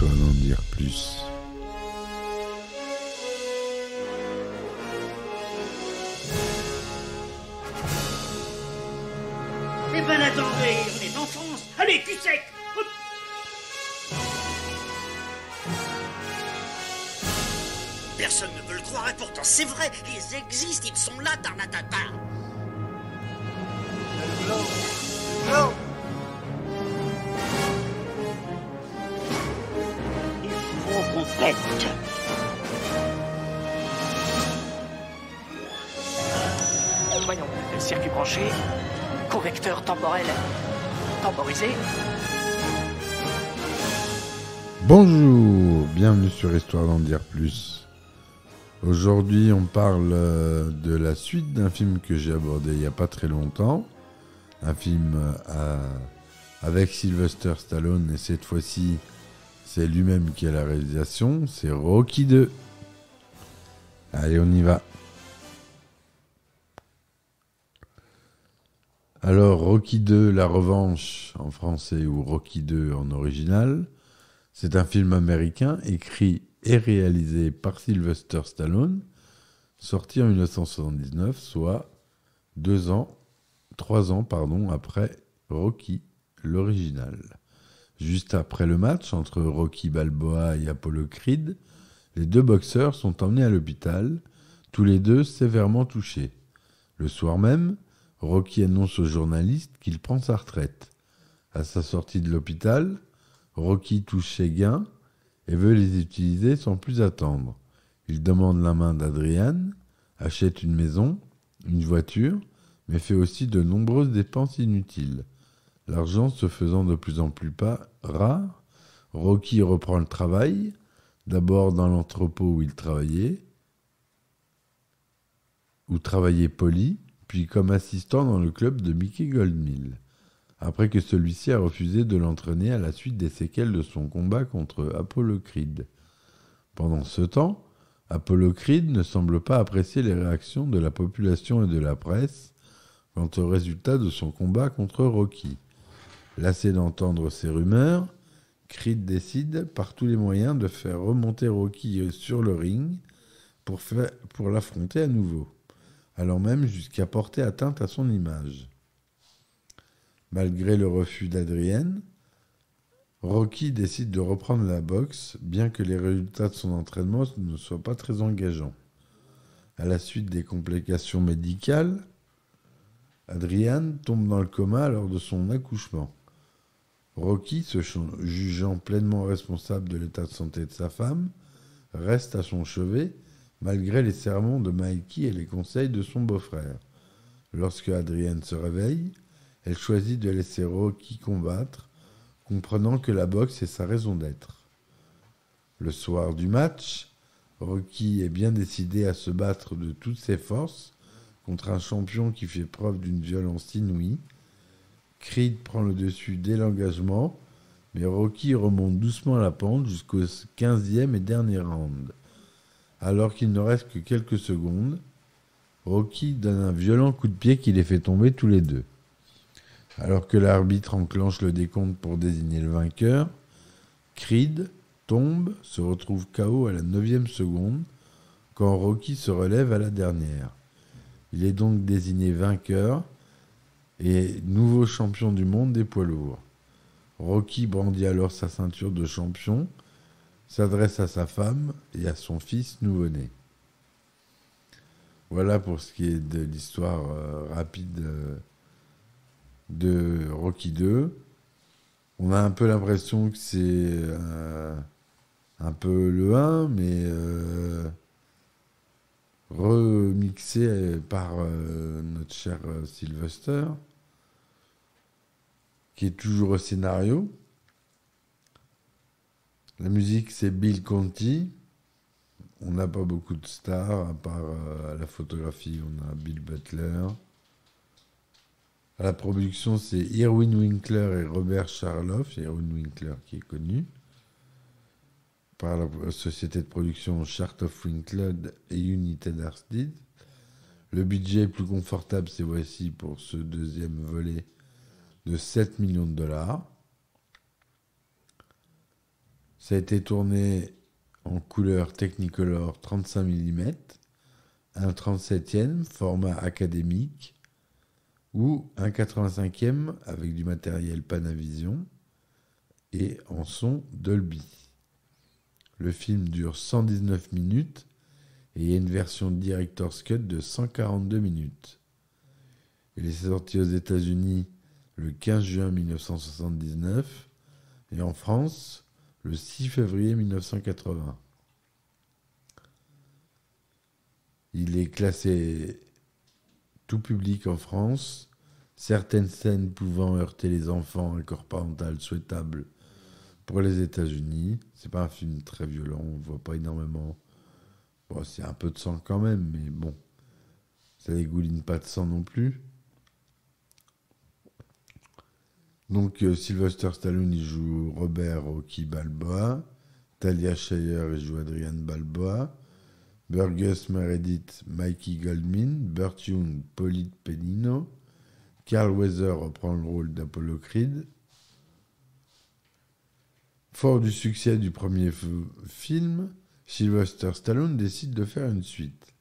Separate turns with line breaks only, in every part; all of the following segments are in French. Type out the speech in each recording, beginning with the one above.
Histoire d'en dire plus.
Eh ben attendez, on est en France. Allez, cul sec. Hop.
Personne ne veut le croire et pourtant c'est vrai, ils existent, ils sont là, Tarnatata.
Non.
Il faut qu'on pète.
Voyons, circuit branché, correcteur temporel temporisé.
Bonjour, bienvenue sur Histoire d'en dire plus. Aujourd'hui, on parle de la suite d'un film que j'ai abordé il n'y a pas très longtemps. Un film avec Sylvester Stallone, et cette fois-ci, c'est lui-même qui a la réalisation. C'est Rocky 2. Allez, on y va. Alors, Rocky 2, La Revanche en français ou Rocky 2 en original, c'est un film américain écrit et réalisé par Sylvester Stallone, sorti en 1979, soit 3 ans après Rocky, l'original. Juste après le match entre Rocky Balboa et Apollo Creed, les deux boxeurs sont emmenés à l'hôpital, tous les deux sévèrement touchés. Le soir même, Rocky annonce aux journalistes qu'il prend sa retraite. À sa sortie de l'hôpital, Rocky touche ses gains et veut les utiliser sans plus attendre. Il demande la main d'Adrian, achète une maison, une voiture, mais fait aussi de nombreuses dépenses inutiles. L'argent se faisant de plus en plus rare, Rocky reprend le travail, d'abord dans l'entrepôt où il travaillait Polly, puis comme assistant dans le club de Mickey Goldmill, après que celui-ci a refusé de l'entraîner à la suite des séquelles de son combat contre Apollo Creed. Pendant ce temps, Apollo Creed ne semble pas apprécier les réactions de la population et de la presse quant au résultat de son combat contre Rocky. Lassé d'entendre ces rumeurs, Creed décide par tous les moyens de faire remonter Rocky sur le ring pour l'affronter à nouveau, allant même jusqu'à porter atteinte à son image. Malgré le refus d'Adrian, Rocky décide de reprendre la boxe, bien que les résultats de son entraînement ne soient pas très engageants. À la suite des complications médicales, Adrian tombe dans le coma lors de son accouchement. Rocky, se jugeant pleinement responsable de l'état de santé de sa femme, reste à son chevet, malgré les sermons de Mikey et les conseils de son beau-frère. Lorsque Adrienne se réveille, elle choisit de laisser Rocky combattre, comprenant que la boxe est sa raison d'être. Le soir du match, Rocky est bien décidé à se battre de toutes ses forces contre un champion qui fait preuve d'une violence inouïe. Creed prend le dessus dès l'engagement, mais Rocky remonte doucement la pente jusqu'au 15e et dernier round. Alors qu'il ne reste que quelques secondes, Rocky donne un violent coup de pied qui les fait tomber tous les deux. Alors que l'arbitre enclenche le décompte pour désigner le vainqueur, Creed tombe, se retrouve KO à la 9e seconde, quand Rocky se relève à la dernière. Il est donc désigné vainqueur et nouveau champion du monde des poids lourds. Rocky brandit alors sa ceinture de champion, s'adresse à sa femme et à son fils nouveau-né. Voilà pour ce qui est de l'histoire rapide de Rocky 2. On a un peu l'impression que c'est un peu le 1, mais remixé par notre cher Sylvester, qui est toujours au scénario. La musique, c'est Bill Conti. On n'a pas beaucoup de stars, à part à la photographie, on a Bill Butler. À la production, c'est Irwin Winkler et Robert Charloff. Irwin Winkler qui est connu par la société de production Chartoff Winkler et United Artists. Le budget plus confortable, c'est voici pour ce deuxième volet de 7 millions de dollars. Ça a été tourné en couleur Technicolor 35 mm, un 37e format académique ou un 85e avec du matériel Panavision et en son Dolby. Le film dure 119 minutes et il y a une version Director's Cut de 142 minutes. Il est sorti aux États-Unis le 15 juin 1979 et en France le 6 février 1980. Il est classé tout public en France, certaines scènes pouvant heurter les enfants, accord parental souhaitable pour les États-Unis. C'est pas un film très violent, on voit pas énormément. Bon, c'est un peu de sang quand même, mais bon, ça dégouline pas de sang non plus. Donc Sylvester Stallone, il joue Robert Rocky Balboa, Talia Shire, il joue Adrian Balboa, Burgess Meredith, Mikey Goldman, Burt Young, Polly Penino, Carl Weathers reprend le rôle d'Apollo Creed. Fort du succès du premier film, Sylvester Stallone décide de faire une suite.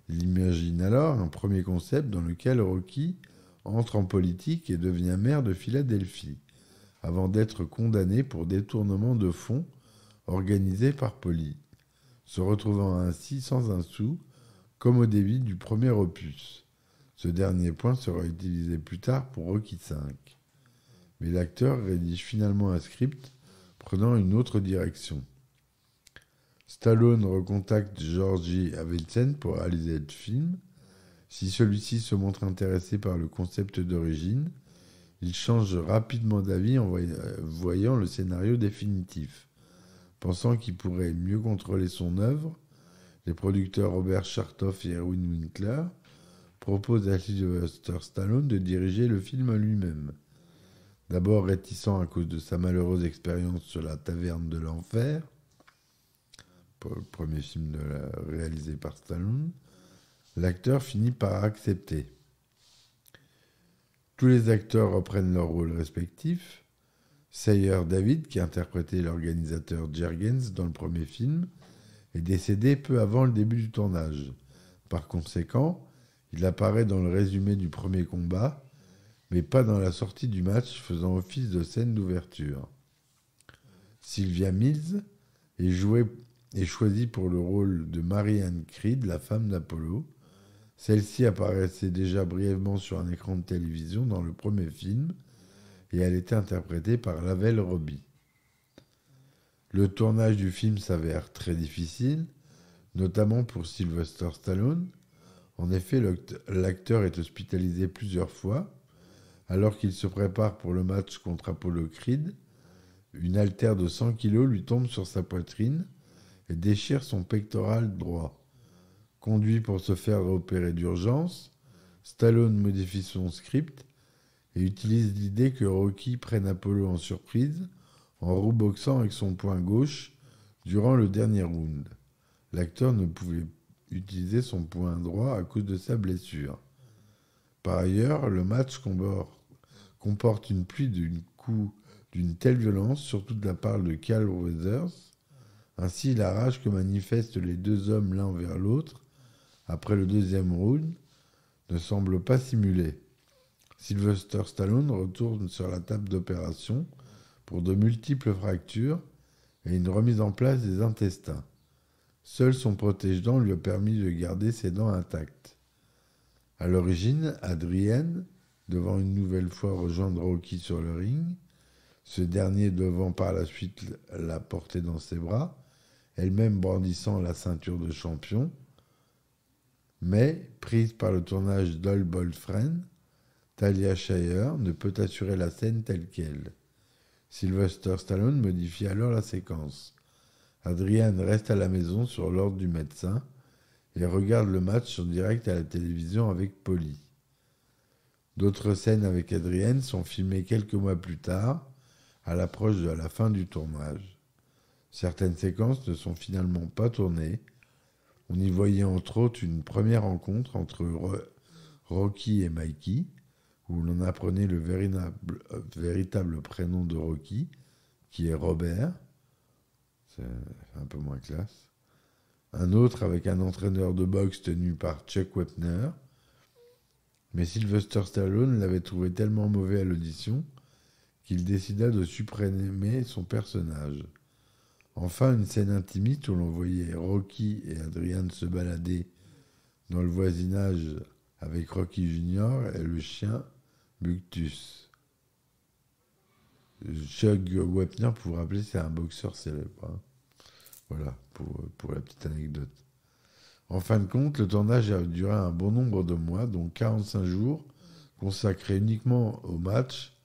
Il imagine alors un premier concept dans lequel Rocky entre en politique et devient maire de Philadelphie, avant d'être condamné pour détournement de fonds organisé par Polly, se retrouvant ainsi sans un sou, comme au début du premier opus. Ce dernier point sera utilisé plus tard pour Rocky V. Mais l'acteur rédige finalement un script prenant une autre direction. Stallone recontacte Georgi Avildsen pour réaliser le film. Si celui-ci se montre intéressé par le concept d'origine, il change rapidement d'avis en voyant le scénario définitif. Pensant qu'il pourrait mieux contrôler son œuvre, les producteurs Robert Chartoff et Erwin Winkler proposent à Sylvester Stallone de diriger le film lui-même. D'abord réticent à cause de sa malheureuse expérience sur la taverne de l'enfer, le premier film réalisé par Stallone, l'acteur finit par accepter. Tous les acteurs reprennent leurs rôles respectifs. Sayer David, qui interprétait l'organisateur Jergens dans le premier film, est décédé peu avant le début du tournage. Par conséquent, il apparaît dans le résumé du premier combat, mais pas dans la sortie du match, faisant office de scène d'ouverture. Sylvia Mills est choisie pour le rôle de Marianne Creed, la femme d'Apollo. Celle-ci apparaissait déjà brièvement sur un écran de télévision dans le premier film et elle était interprétée par Lavelle Robbie. Le tournage du film s'avère très difficile, notamment pour Sylvester Stallone. En effet, l'acteur est hospitalisé plusieurs fois. Alors qu'il se prépare pour le match contre Apollo Creed, une haltère de 100 kg lui tombe sur sa poitrine et déchire son pectoral droit. Conduit pour se faire opérer d'urgence, Stallone modifie son script et utilise l'idée que Rocky prenne Apollo en surprise en rouboxant avec son poing gauche durant le dernier round. L'acteur ne pouvait utiliser son poing droit à cause de sa blessure. Par ailleurs, le match comporte une pluie d'une telle violence, surtout de la part de Carl Weathers. Ainsi, la rage que manifestent les deux hommes l'un envers l'autre après le deuxième round ne semble pas simulée. Sylvester Stallone retourne sur la table d'opération pour de multiples fractures et une remise en place des intestins. Seul son protège-dents lui a permis de garder ses dents intactes. À l'origine, Adrienne devant une nouvelle fois rejoindre Rocky sur le ring, ce dernier devant par la suite la porter dans ses bras, elle-même brandissant la ceinture de champion, mais, prise par le tournage d'All Bold Friend, Talia Shire ne peut assurer la scène telle qu'elle. Sylvester Stallone modifie alors la séquence. Adrienne reste à la maison sur l'ordre du médecin et regarde le match en direct à la télévision avec Polly. D'autres scènes avec Adrienne sont filmées quelques mois plus tard, à l'approche de la fin du tournage. Certaines séquences ne sont finalement pas tournées. On y voyait entre autres une première rencontre entre Rocky et Mikey, où l'on apprenait le véritable prénom de Rocky, qui est Robert. C'est un peu moins classe. Un autre avec un entraîneur de boxe tenu par Chuck Wepner. Mais Sylvester Stallone l'avait trouvé tellement mauvais à l'audition qu'il décida de supprimer son personnage. Enfin, une scène intimiste où l'on voyait Rocky et Adrian se balader dans le voisinage avec Rocky Jr. et le chien Buctus. Chuck Wepner, pour vous rappeler, c'est un boxeur célèbre. Hein. Voilà, pour la petite anecdote. En fin de compte, le tournage a duré un bon nombre de mois, dont 45 jours, consacrés uniquement au match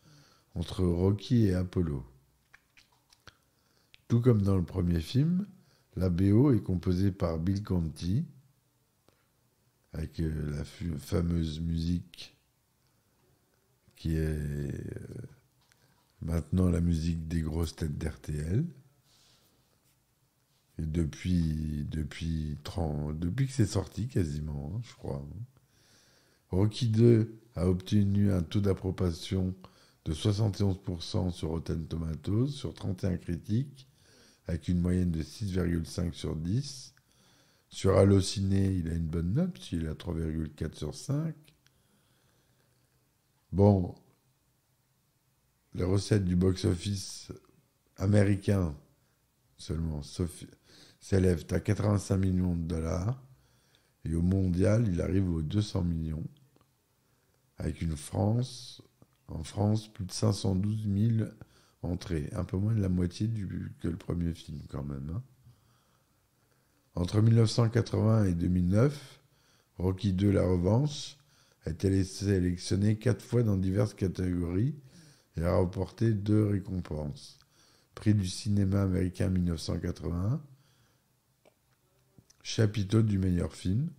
entre Rocky et Apollo. Tout comme dans le premier film, la BO est composée par Bill Conti, avec la fameuse musique qui est maintenant la musique des grosses têtes d'RTL. Et depuis que c'est sorti quasiment, hein, je crois. Rocky 2 a obtenu un taux d'approbation de 71% sur Rotten Tomatoes, sur 31 critiques, avec une moyenne de 6,5 sur 10. Sur Allociné, il a une bonne note, il a 3,4 sur 5. Bon, les recettes du box-office américain seulement s'élèvent à 85 millions de dollars, et au mondial, il arrive aux 200 millions, avec en France, plus de 512 000 entrées, un peu moins de la moitié que le premier film quand même. Hein. Entre 1980 et 2009, Rocky II, la revanche, a été sélectionné 4 fois dans diverses catégories et a remporté 2 récompenses. Prix du cinéma américain 1981, chapiteau du meilleur film,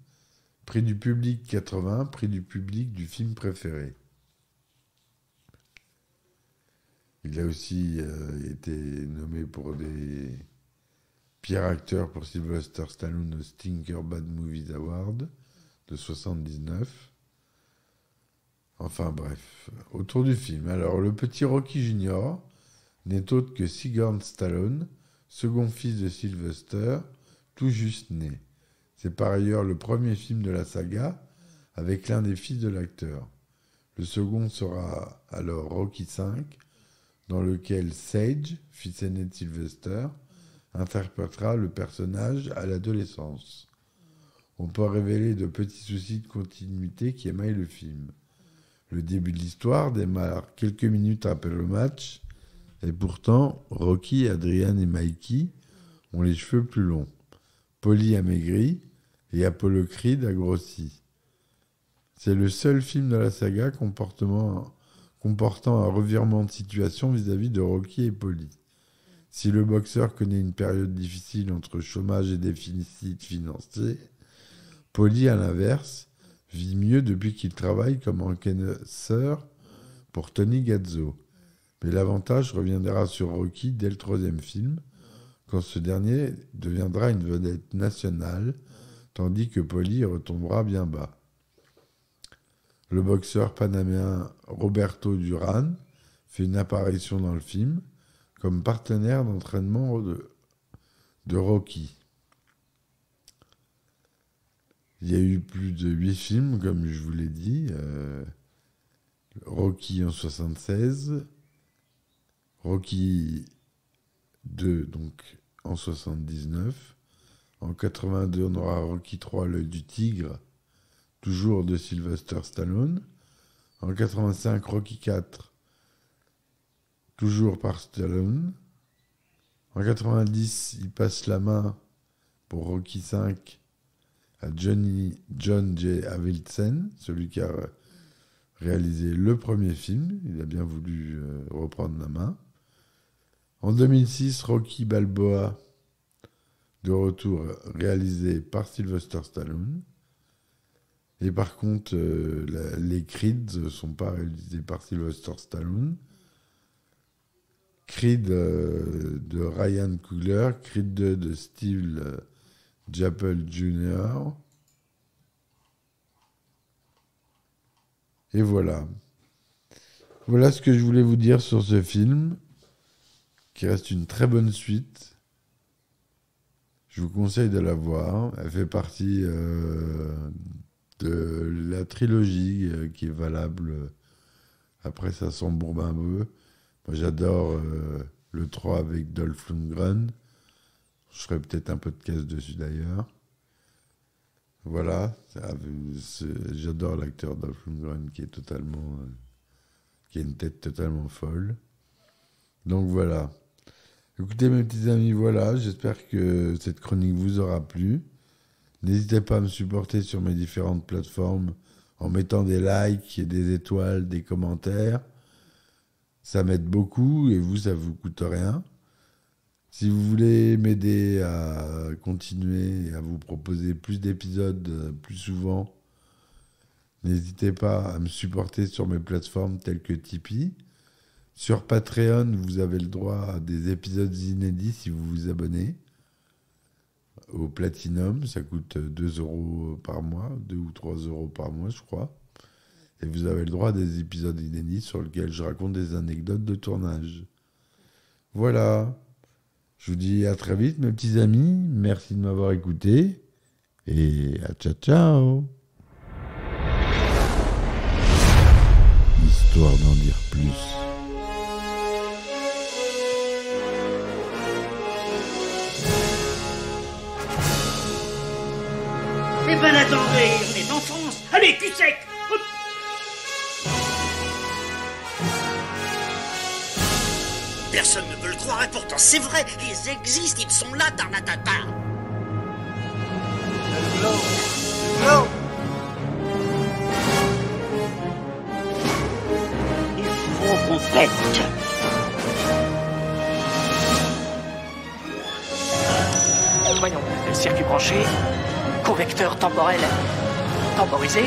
prix du public 80, prix du public du film préféré. Il a aussi été nommé pour des pires acteurs pour Sylvester Stallone au Stinker Bad Movies Award de 79. Enfin bref, autour du film. Alors, le petit Rocky Jr. n'est autre que Sigourney Stallone, second fils de Sylvester, tout juste né. C'est par ailleurs le premier film de la saga avec l'un des fils de l'acteur. Le second sera alors Rocky V, dans lequel Sage, fils aîné de Sylvester, interprétera le personnage à l'adolescence. On peut révéler de petits soucis de continuité qui émaillent le film. Le début de l'histoire démarre quelques minutes après le match, et pourtant, Rocky, Adrian et Mikey ont les cheveux plus longs. Polly a maigri et Apollo Creed a grossi. C'est le seul film de la saga comportant un revirement de situation vis-à-vis de Rocky et Polly. Si le boxeur connaît une période difficile entre chômage et déficit financier, Polly, à l'inverse, vit mieux depuis qu'il travaille comme encaisseur pour Tony Gazzo. Mais l'avantage reviendra sur Rocky dès le 3e film, quand ce dernier deviendra une vedette nationale, tandis que Polly retombera bien bas. Le boxeur panaméen Roberto Duran fait une apparition dans le film comme partenaire d'entraînement de Rocky. Il y a eu plus de 8 films, comme je vous l'ai dit. Rocky en 76, Rocky 2 donc en 79. En 82, on aura Rocky 3, l'œil du tigre, toujours de Sylvester Stallone. En 85, Rocky 4, toujours par Stallone. En 90, il passe la main pour Rocky 5 à John J. Avildsen, celui qui a réalisé le premier film. Il a bien voulu reprendre la main. En 2006, Rocky Balboa, de retour, réalisé par Sylvester Stallone. Et par contre, les Creed ne sont pas réalisés par Sylvester Stallone. Creed de Ryan Coogler, Creed 2 de Steve Jappel Jr. Et voilà. Voilà ce que je voulais vous dire sur ce film, qui reste une très bonne suite. Je vous conseille de la voir. Elle fait partie de la trilogie qui est valable. Après, ça s'embourbe un peu. Moi, j'adore le 3 avec Dolph Lundgren. Je ferai peut-être un podcast dessus d'ailleurs. Voilà. J'adore l'acteur Dolph Lundgren qui a une tête totalement folle. Donc voilà. Écoutez mes petits amis, voilà. J'espère que cette chronique vous aura plu. N'hésitez pas à me supporter sur mes différentes plateformes en mettant des likes, des étoiles, des commentaires. Ça m'aide beaucoup et vous, ça vous coûte rien. Si vous voulez m'aider à continuer et à vous proposer plus d'épisodes plus souvent, n'hésitez pas à me supporter sur mes plateformes telles que Tipeee. Sur Patreon, vous avez le droit à des épisodes inédits si vous vous abonnez. Au Platinum, ça coûte 2 € par mois, 2 ou 3 € par mois, je crois. Et vous avez le droit à des épisodes inédits sur lesquels je raconte des anecdotes de tournage. Voilà. Je vous dis à très vite, mes petits amis. Merci de m'avoir écouté. Et à ciao, ciao. Histoire d'en dire plus.
Eh ben attendez, on est en France. Allez, cul sec. Hop.
Personne ne peut le croire et pourtant c'est vrai, ils existent, ils sont là, Tarnatata.
Non.
Il faut qu'on pète. Voyons, circuit branché, correcteur temporel temporisé.